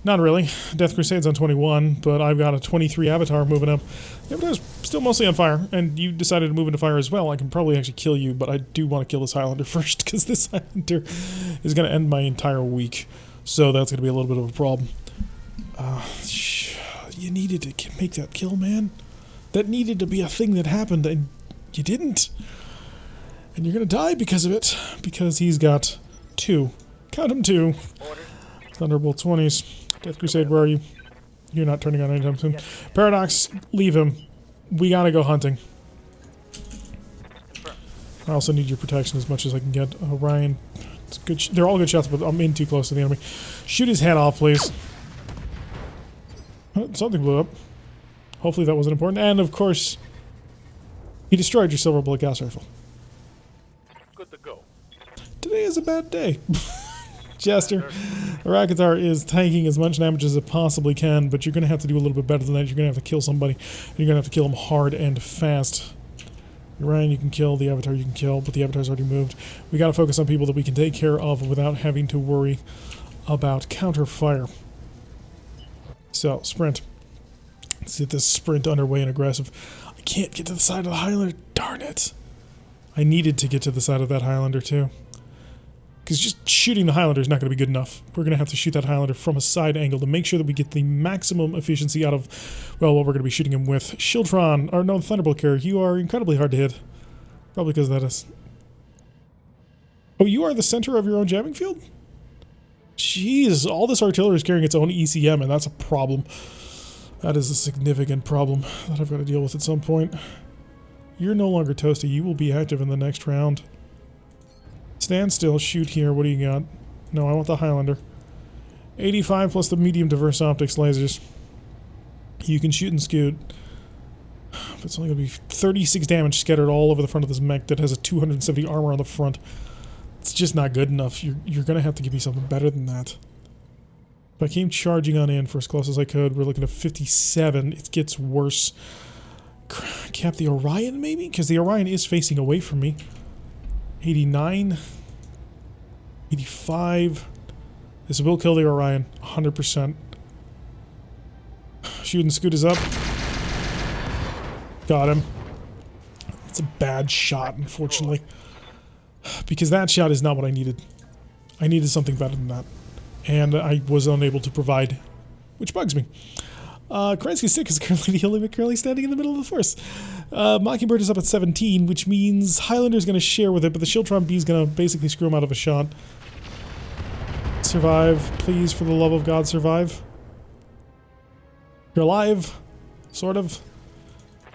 Not really. Death Crusade's on 21, but I've got a 23 Avatar moving up. The Avatar's still mostly on fire, and you decided to move into fire as well. I can probably actually kill you, but I do want to kill this Highlander first, because this Highlander is going to end my entire week. So that's going to be a little bit of a problem. You needed to make that kill, man. That needed to be a thing that happened, and you didn't. And you're going to die because of it, because he's got 2. Count him 2. Thunderbolt 20s. Death Crusade, where are you? You're not turning on anytime soon. Paradox, leave him. We gotta go hunting. I also need your protection as much as I can get. Orion, it's good. They're all good shots, but I'm in too close to the enemy. Shoot his head off, please. Oh, something blew up. Hopefully that wasn't important. And of course, he destroyed your silver bullet gas rifle. Good to go. Today is a bad day. Jester, Rakatar is taking as much damage as it possibly can, but you're going to have to do a little bit better than that. You're going to have to kill somebody. You're going to have to kill him hard and fast. Ryan, you can kill. The Avatar you can kill, but the Avatar's already moved. We got to focus on people that we can take care of without having to worry about counter fire. So, sprint. Let's get this sprint underway and aggressive. I can't get to the side of the Highlander. Darn it. I needed to get to the side of that Highlander, too. Because just shooting the Highlander is not going to be good enough. We're going to have to shoot that Highlander from a side angle to make sure that we get the maximum efficiency out of, well, what we're going to be shooting him with. Shieldtron, or no, Thunderbolt carrier, you are incredibly hard to hit. Probably because of that is... Oh, you are the center of your own jamming field? Jeez, all this artillery is carrying its own ECM, and that's a problem. That is a significant problem that I've got to deal with at some point. You're no longer toasty. You will be active in the next round. Stand still, shoot here. What do you got? No, I want the Highlander. 85 plus the medium diverse optics lasers. You can shoot and scoot. But it's only going to be 36 damage scattered all over the front of this mech that has a 270 armor on the front. It's just not good enough. You're going to have to give me something better than that. If I came charging on in for as close as I could, we're looking at 57. It gets worse. Cap the Orion, maybe? Because the Orion is facing away from me. 89, 85. This will kill the Orion, 100%. Shoot and scoot is up. Got him. It's a bad shot, unfortunately. Because that shot is not what I needed. I needed something better than that. And I was unable to provide, which bugs me. Kerensky 6 is currently the only mech currently standing in the middle of the force. Mockingbird is up at 17, which means Highlander's going to share with it, but the Shieldtron B is going to basically screw him out of a shot. Survive. Please, for the love of God, survive. You're alive. Sort of.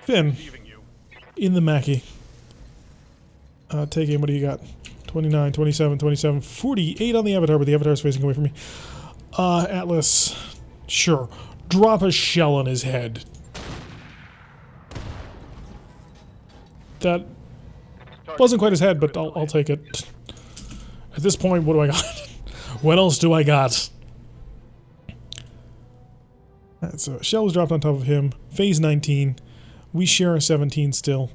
Finn. In the Mackie. Take aim. What do you got? 29, 27, 27, 48 on the Avatar, but the Avatar's facing away from me. Atlas. Sure. Drop a shell on his head. That wasn't quite his head, but I'll take it. At this point, what do I got? What else do I got? Alright, so shell was dropped on top of him. Phase 19. We share a 17 still.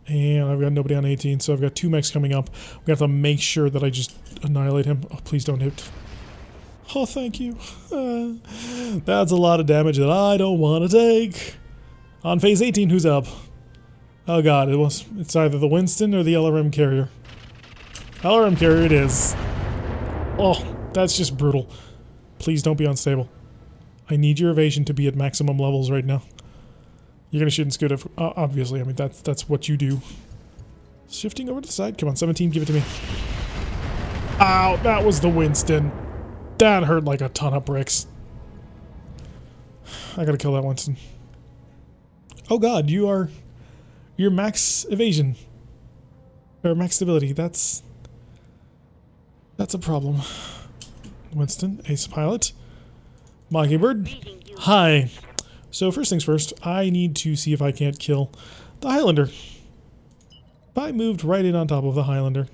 And I've got nobody on 18, so I've got 2 mechs coming up. We have to make sure that I just annihilate him. Oh, please don't hit. Oh, thank you. That's a lot of damage that I don't want to take. On phase 18, who's up? Oh god, it's either the Winston or the LRM carrier. LRM carrier it is. Oh, that's just brutal. Please don't be unstable. I need your evasion to be at maximum levels right now. You're gonna shoot and scoot it, obviously. I mean, that's what you do. Shifting over to the side. Come on, 17, give it to me. Ow, that was the Winston. That hurt like a ton of bricks. I gotta kill that Winston. Oh god, you're max evasion. Or max stability. That's a problem. Winston, ace pilot. Mockingbird. Hi. So first things first, I need to see if I can't kill the Highlander. If I moved right in on top of the Highlander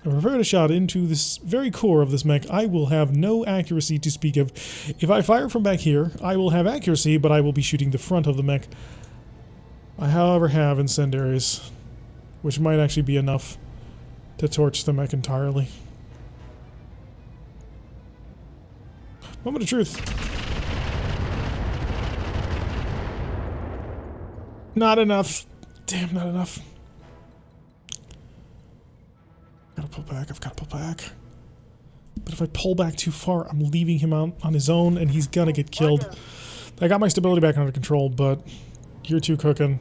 and prepared a shot into this very core of this mech, I will have no accuracy to speak of. If I fire from back here, I will have accuracy, but I will be shooting the front of the mech. I, however, have incendiaries, which might actually be enough to torch the mech entirely. Moment of truth. Not enough. Damn, not enough. Gotta pull back. I've gotta pull back. But if I pull back too far, I'm leaving him out on his own, and he's gonna get killed. I got my stability back under control, but you're too cooking.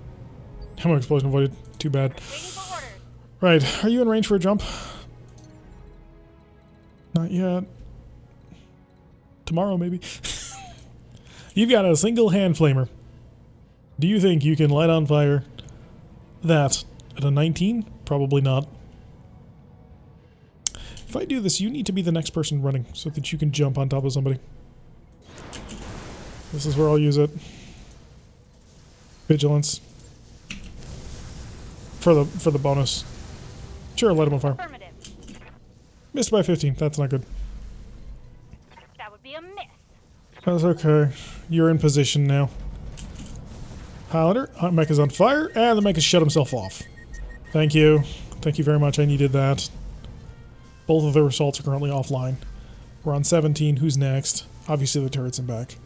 Ammo explosion avoided. Too bad. Right, are you in range for a jump? Not yet. Tomorrow, maybe. You've got a single hand flamer. Do you think you can light on fire that at a 19? Probably not. If I do this, you need to be the next person running so that you can jump on top of somebody. This is where I'll use it. Vigilance. For the bonus. Sure, light him on fire. Missed by 15. That's not good. That would be a miss. That's okay. You're in position now. Highlander, mech is on fire, and the mech has shut himself off. Thank you. Thank you very much. I needed that. Both of their assaults are currently offline. We're on 17. Who's next? Obviously the turret's in back.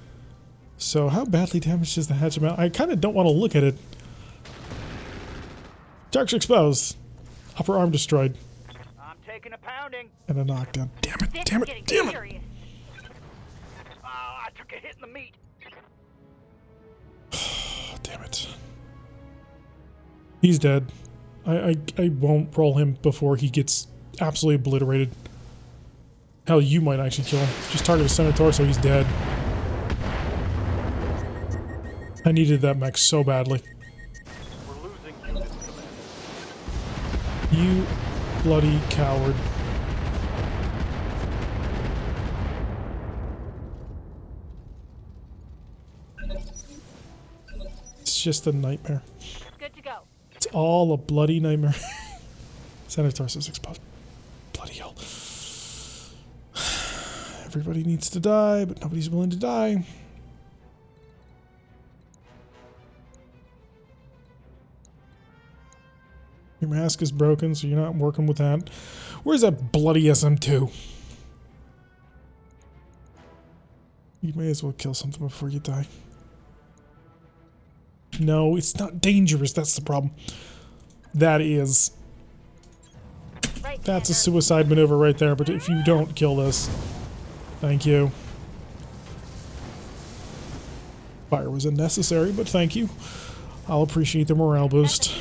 So how badly damaged is the hatch amount? I kind of don't want to look at it. Sharks exposed. Upper arm destroyed. I'm taking a pounding. And a knockdown. Damn it, damn it, damn it! Oh, I took a hit in the meat. Damn it. He's dead. I won't roll him before he gets absolutely obliterated. Hell, you might actually kill him. Just target his center torso, he's dead. I needed that mech so badly. We're losing unit command. You bloody coward. It's just a nightmare. Good to go. It's all a bloody nightmare. Center torso is exposed. Bloody hell. Everybody needs to die, but nobody's willing to die. Your mask is broken, so you're not working with that. Where's that bloody SM2? You may as well kill something before you die. No, it's not dangerous. That's the problem. That is. That's a suicide maneuver right there, but if you don't kill this... Thank you. Fire was unnecessary, but thank you. I'll appreciate the morale boost.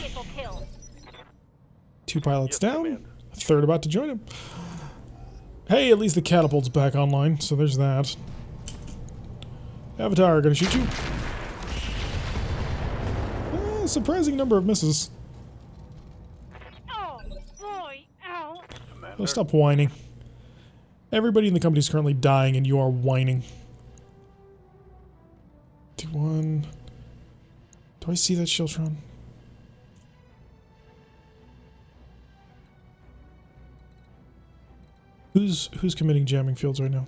2 pilots down. A third about to join him. Hey, at least the catapult's back online, so there's that. Avatar, gonna shoot you. Surprising number of misses. Oh boy, ow. Oh, stop whining. Everybody in the company is currently dying, and you are whining. 2-1. Do I see that Shiltron? Who's committing jamming fields right now?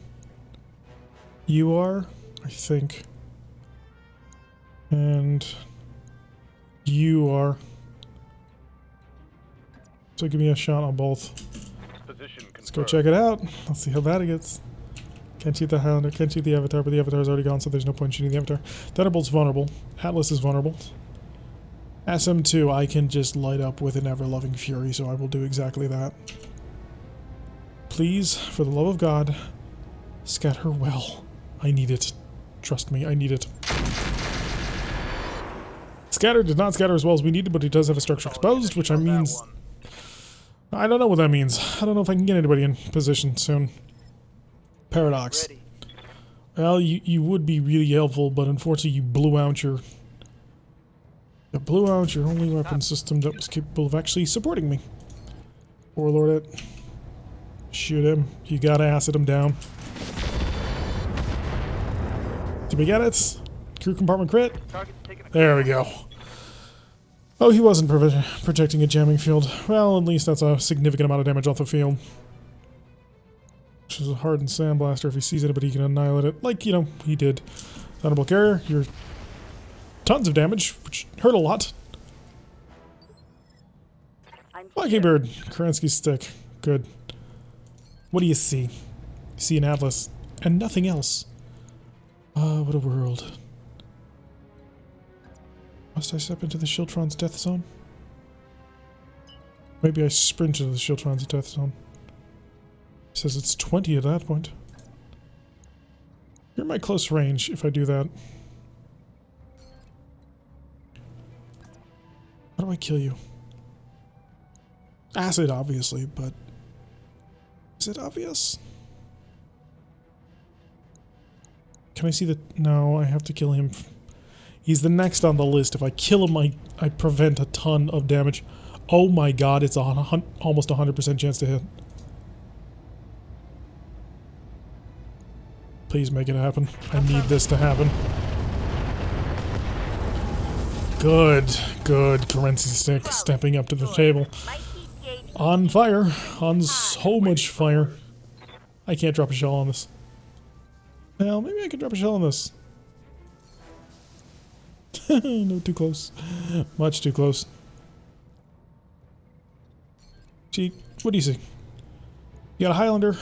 You are, I think. And you are. So give me a shot on both. Let's go check it out. Let's see how bad it gets. Can't shoot the Highlander, can't shoot the Avatar, but the Avatar's already gone, so there's no point in shooting the Avatar. Thunderbolt's vulnerable. Atlas is vulnerable. SM2 I can just light up with an ever-loving fury, so I will do exactly that. Please, for the love of God, scatter well. I need it. Trust me, I need it. Scatter did not scatter as well as we needed, but he does have a structure exposed, which I means... I don't know what that means. I don't know if I can get anybody in position soon. Paradox. Well, you would be really helpful, but unfortunately you blew out your... You blew out your only weapon system that was capable of actually supporting me. Warlord it. Shoot him. You gotta acid him down. Did we get it? Crew compartment crit? There we go. Oh, he wasn't projecting a jamming field. Well, at least that's a significant amount of damage off the field. Which is a hardened sandblaster. If he sees it, but he can annihilate it. Like, you know, he did. Thunderbolt Carrier, you're tons of damage, which hurt a lot. Mockingbird, Kerensky's stick. Good. What do you see? You see an Atlas, and nothing else. Ah, what a world. Must I step into the Shiltron's death zone? Maybe I sprint into the Shiltron's death zone. It says it's 20 at that point. You're in my close range if I do that. How do I kill you? Acid, obviously, but... Is it obvious? Can I see the... No, I have to kill him. He's the next on the list. If I kill him, I prevent a ton of damage. Oh my god, it's almost 100% chance to hit. Please make it happen. I need this to happen. Good, good. Currency stepping up to the table. On fire. On so much fire. I can't drop a shell on this. Well, maybe I can drop a shell on this. No, too close. Much too close. Gee, what do you see? You got a Highlander.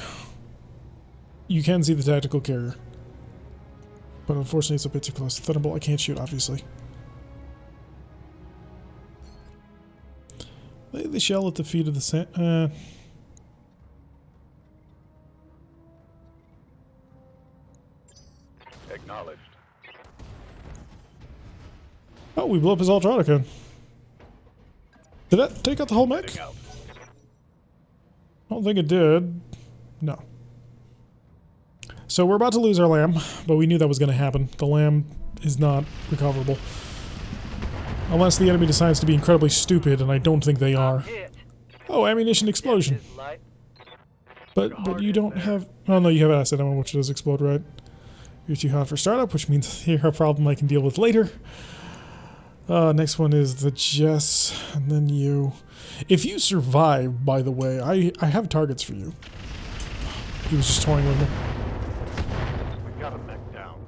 You can see the tactical carrier. But unfortunately it's a bit too close. Thunderbolt I can't shoot, obviously. Lay the shell at the feet of the sand. Acknowledged. Oh, we blew up his Ultrauticon. Did that take out the whole mech? I don't think it did. No. So we're about to lose our lamb, but we knew that was going to happen. The lamb is not recoverable. Unless the enemy decides to be incredibly stupid, and I don't think they are. Oh, ammunition explosion. But you don't have... Oh no, you have acid ammo, which does explode, right? You're too hot for startup, which means you're a problem I can deal with later. Next one is the Jess, and then you. If you survive, by the way, I have targets for you. He was just toying with me. We got him mech down.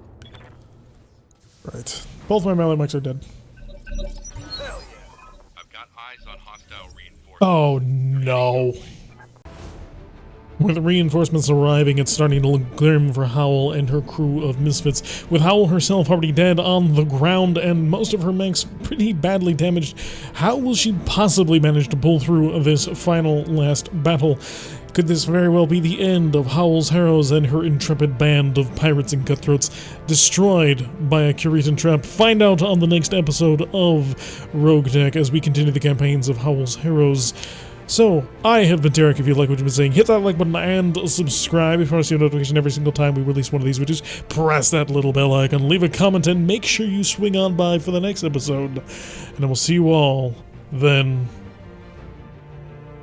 Right. Both my melee mechs are dead. Hell yeah. I've got eyes on hostile reinforcements. Oh no. With reinforcements arriving, it's starting to look grim for Howl and her crew of misfits. With Howl herself already dead on the ground and most of her mechs pretty badly damaged, how will she possibly manage to pull through this final last battle? Could this very well be the end of Howl's Harrows and her intrepid band of pirates and cutthroats, destroyed by a Curitan trap? Find out on the next episode of RogueTech as we continue the campaigns of Howl's Harrows. So, I have been Derek. If you like what you've been saying, hit that like button and subscribe. If you want to see a notification every single time we release one of these videos, press that little bell icon, leave a comment, and make sure you swing on by for the next episode. And I will see you all then.